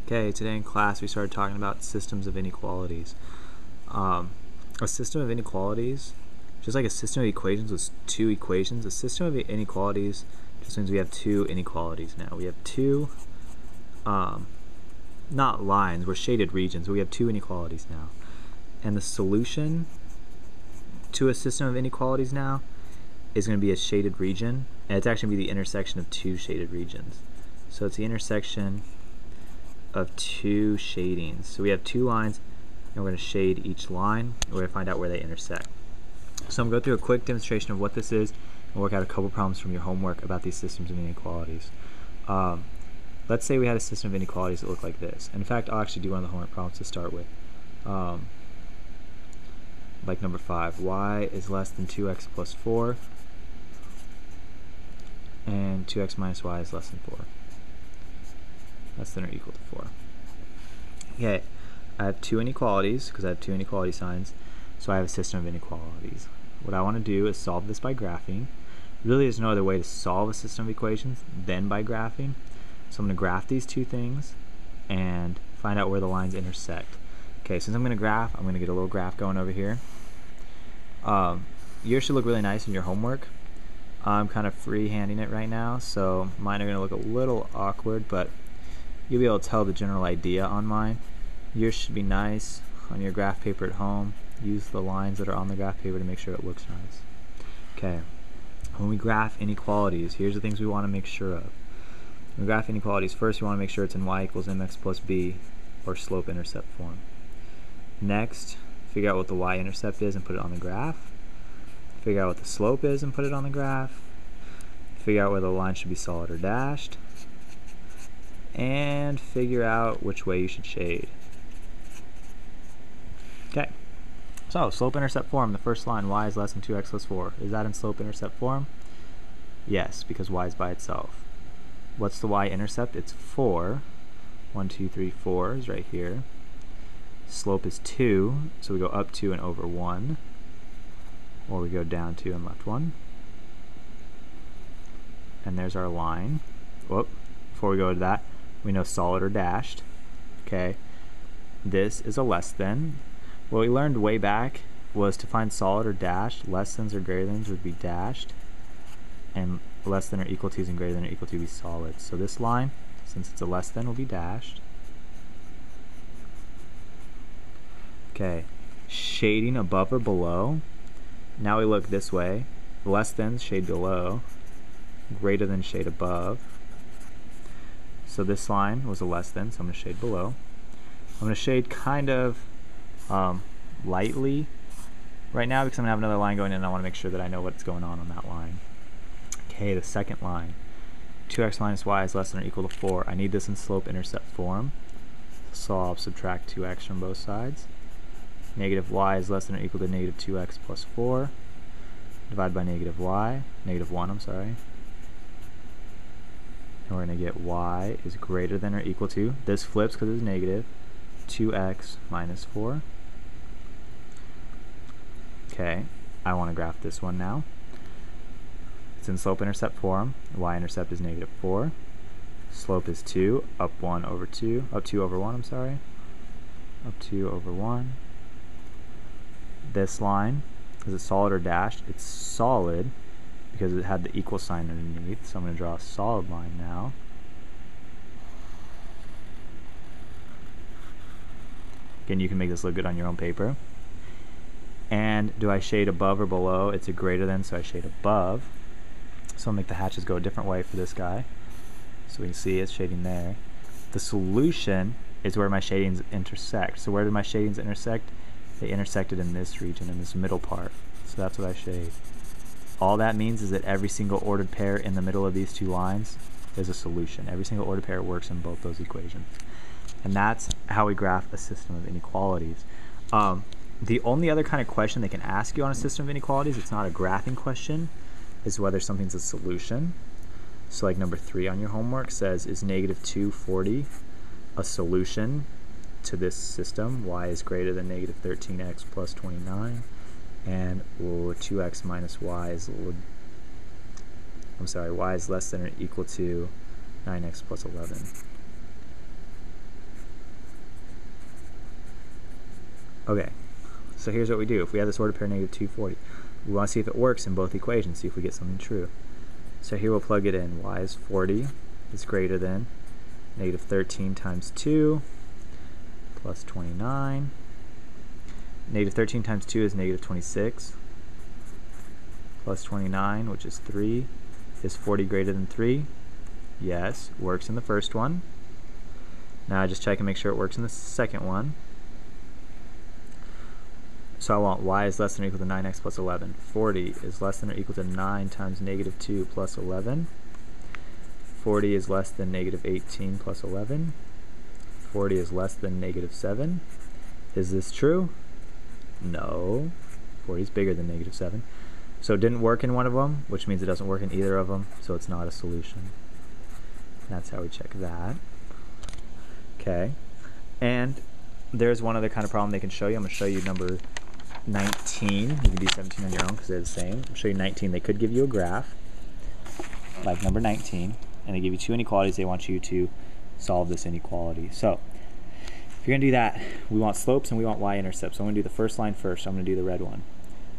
Okay, today in class we started talking about systems of inequalities. A system of inequalities, just like a system of equations with two equations, a system of inequalities just means we have two inequalities now. We have two, not lines, we're shaded regions, but we have two inequalities now. And the solution to a system of inequalities now is going to be a shaded region, and it's actually going to be the intersection of two shaded regions. So it's the intersection of two shadings. So we have two lines, and we're going to shade each line, and we're going to find out where they intersect. So I'm going to go through a quick demonstration of what this is and work out a couple problems from your homework about these systems of inequalities. Let's say we had a system of inequalities that looked like this. And in fact, I'll actually do one of the homework problems to start with. Like number 5, y is less than 2x plus 4, and 2x minus y is less than 4. Less than or equal to 4. Okay, I have two inequalities because I have two inequality signs, so I have a system of inequalities. What I want to do is solve this by graphing. Really, there's no other way to solve a system of equations than by graphing. So I'm going to graph these two things and find out where the lines intersect. Okay, since I'm going to graph, I'm going to get a little graph going over here. Yours should look really nice in your homework. I'm kind of free-handing it right now, so mine are going to look a little awkward, but you'll be able to tell the general idea on mine. Yours should be nice on your graph paper at home. Use the lines that are on the graph paper to make sure it looks nice. Okay, when we graph inequalities, here's the things we want to make sure of. When we graph inequalities, first we want to make sure it's in y equals mx plus b, or slope-intercept form. Next, figure out what the y-intercept is and put it on the graph. Figure out what the slope is and put it on the graph. Figure out whether the line should be solid or dashed. And figure out which way you should shade. Okay, so slope-intercept form, the first line, y is less than 2x plus 4. Is that in slope-intercept form? Yes, because y is by itself. What's the y-intercept? It's 4. 1, 2, 3, 4 is right here. Slope is 2, so we go up 2 and over 1. Or we go down 2 and left 1. And there's our line. Whoop. Before we go to that, we know solid or dashed. Okay. This is a less than. What we learned way back was to find solid or dashed, less thans or greater thans would be dashed, and less than or equal to's and greater than or equal to would be solid. So this line, since it's a less than, will be dashed. Okay, shading above or below. Now we look this way. Less than shade below, greater than shade above. So this line was a less than, so I'm going to shade below. I'm going to shade kind of lightly right now because I'm going to have another line going in and I want to make sure that I know what's going on that line. Okay, the second line. 2x minus y is less than or equal to 4. I need this in slope-intercept form, so I'll subtract 2x from both sides. Negative y is less than or equal to negative 2x plus 4. Divide by negative y, negative 1, I'm sorry. And we're going to get y is greater than or equal to, this flips because it's negative, 2x minus 4. Okay, I want to graph this one now. It's in slope-intercept form. Y-intercept is negative 4. Slope is 2, up 1 over 2, up 2 over 1, I'm sorry. Up 2 over 1. This line, is it solid or dashed? It's solid because it had the equal sign underneath, so I'm going to draw a solid line now. Again, you can make this look good on your own paper. And do I shade above or below? It's a greater than, so I shade above. So I'll make the hatches go a different way for this guy. So we can see it's shading there. The solution is where my shadings intersect. So where did my shadings intersect? They intersected in this region, in this middle part. So that's what I shade. All that means is that every single ordered pair in the middle of these two lines is a solution. Every single ordered pair works in both those equations. And that's how we graph a system of inequalities. The only other kind of question they can ask you on a system of inequalities, it's not a graphing question, is whether something's a solution. So like number 3 on your homework says, is negative 240 a solution to this system? Y is greater than negative 13x plus 29, and 2x minus y is, y is less than or equal to 9x plus 11. Okay, so here's what we do. If we have this ordered pair negative 240, we want to see if it works in both equations, see if we get something true. So here we'll plug it in. Y is 40 is greater than negative 13 times 2 plus 29. Negative 13 times 2 is negative 26 plus 29, which is 3. Is 40 greater than 3? Yes, works in the first one. Now I just check and make sure it works in the second one. So I want y is less than or equal to 9x plus 11. 40 is less than or equal to 9 times negative 2 plus 11. 40 is less than negative 18 plus 11. 40 is less than negative 7. Is this true? No. 40 is bigger than negative 7. So it didn't work in one of them, which means it doesn't work in either of them, so it's not a solution. That's how we check that. Okay. And there's one other kind of problem they can show you. I'm going to show you number 19. You can do 17 on your own because they're the same. I'll show you 19. They could give you a graph, like number 19, and they give you two inequalities. They want you to solve this inequality. So if you're going to do that, we want slopes and we want y-intercepts. So I'm going to do the first line first. I'm going to do the red one.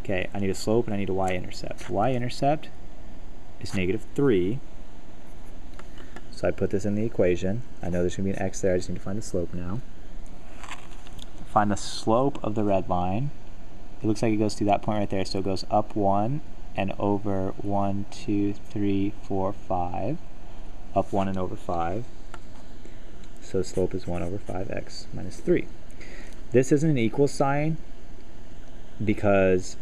Okay, I need a slope and I need a y-intercept. Y-intercept is negative 3. So I put this in the equation. I know there's going to be an x there. I just need to find the slope now. Find the slope of the red line. It looks like it goes through that point right there. So it goes up 1 and over 1, 2, 3, 4, 5. Up 1 and over 5. So slope is 1 over 5x minus 3. This isn't an equal sign because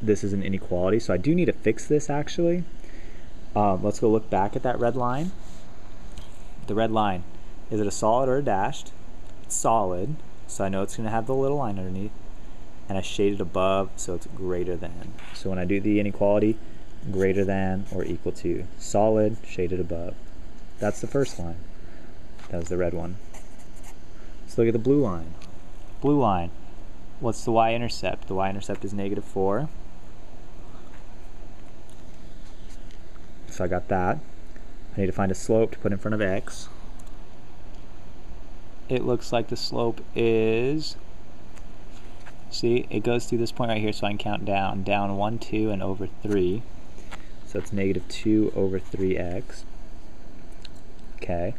this is an inequality. So I do need to fix this actually. Let's go look back at that red line. The red line, is it a solid or a dashed? It's solid, so I know it's going to have the little line underneath. And I shaded above, so it's greater than. So when I do the inequality, greater than or equal to. Solid, shaded above. That's the first line. That was the red one. Let's look at the blue line. Blue line, what's the y-intercept? The y-intercept is negative 4. So I got that. I need to find a slope to put in front of x. It looks like the slope is, see, it goes through this point right here, so I can count down. Down 1, 2, and over 3. So it's negative 2 over 3x. Okay.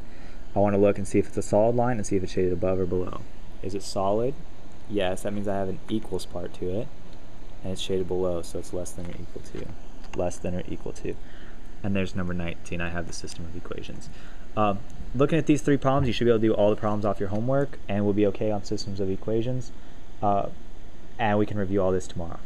I want to look and see if it's a solid line and see if it's shaded above or below. Is it solid? Yes, that means I have an equals part to it. And it's shaded below, so it's less than or equal to. Less than or equal to. And there's number 19. I have the system of equations. Looking at these three problems, you should be able to do all the problems off your homework, and we'll be okay on systems of equations. And we can review all this tomorrow.